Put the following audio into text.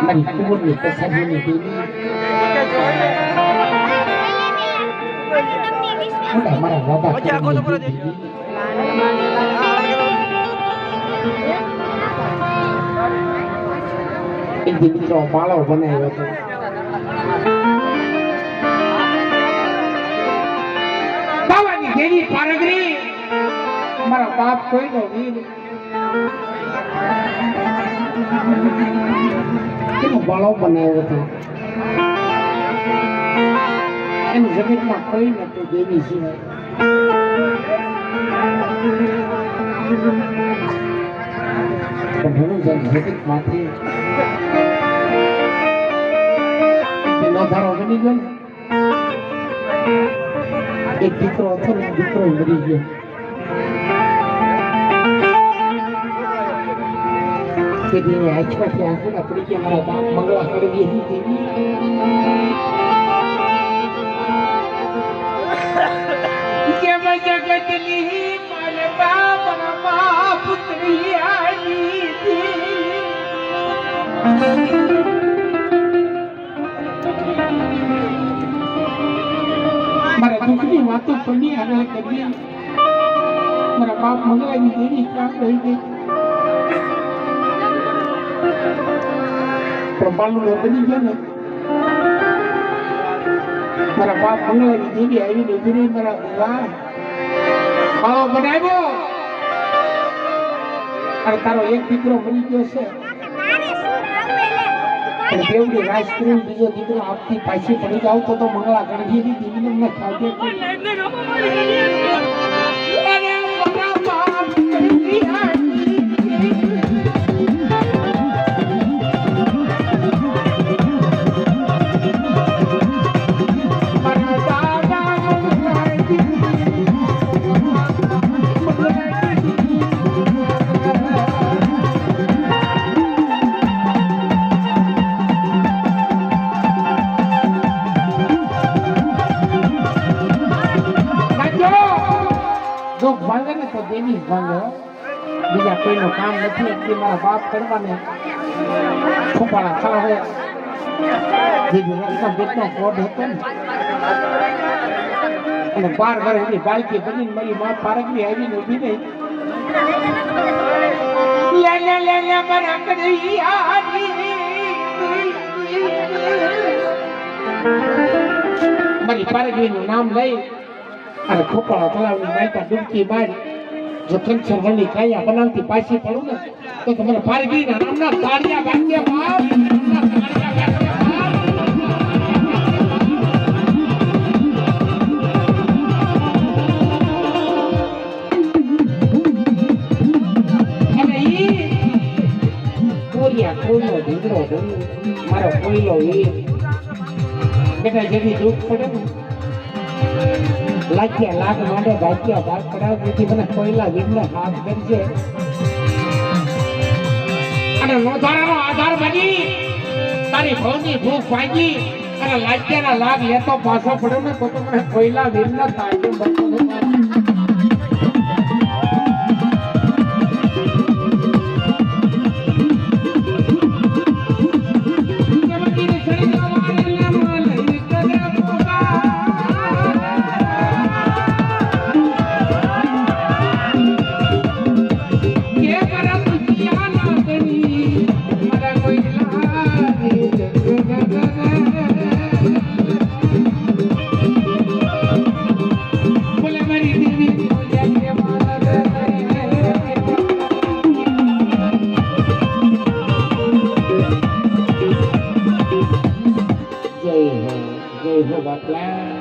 મારી કુંવરની પછાડીની દેવી મારા દાદા એક દીકરો માળો બનાવ્યો હતો બાવાની દેવી પારગરી મારા બાપ કોઈનો વીર એનો બાળો બનાવ્યો હતો એની જગતમાં કોઈ નતું દેવી સિવાય ઘણું જગતમાંથી ધારો બની ગયો એક દીકરો હતો ને દીકરો મરી ગયો તે દિને આંખમાંથી આંસુ પડી ગયા મારા બાપ મંગળા કરવી હતી જગતની મારે બાપના પુત્રી આવી મારા દુઃખની વાતો પડી આગળ કરી મારા બાપ મંગળાની દેવી કામ રહી ગઈ પણ બાલુડો બની ગયો ને મારા બાપ મંગળાની દેવી આવીને ઉભી રહી મારા બાળો બનાવ્યો અને તારો એક દીકરો મરી ગયો છે દેવડી રાજ કરી બીજો દીકરો આપથી પાછી પડી જાવ તો મંગળા ગણગીરી દેવીને મને ખાવજે દેવી ભાંગે બીજા કોઈનું કામ નથી એટલે મારા બાપ કરવાને છુપાળા ખાવે જે રત્ન બેટનો કોડ હતો ને અને 12 વર્ષની બાળકી બનીને મારી માં પારગરી આવીને ઊભી રહી મારી પારગરીનું નામ લઈ અને ખોપાળા તળાવની માયકા ડૂબકી મારી જો કંચર વળી કાયા બનાવતી પાછી પડું ને તો તમારે પારગીના નામના તાળિયા વાગ્યા બાપ અને ઈ કોરિયા કોઈનો દીકરો મારો કોઈલો વીર બેટા જેવી દુઃખ પડે ને લાગ્યા લાગ માંડે ગાગ્યા ભાગ પડાવતી મને કોઈલા વીરને હાથ કરજે અને લોધારાનો આધાર બની તારી ભવની ભૂખ ભાગી અને લાગ્યાના લાગ લેતો પાછો પડ્યો ને તો મને કોઈલા વીરને તાળે બચો જય હો બાપલા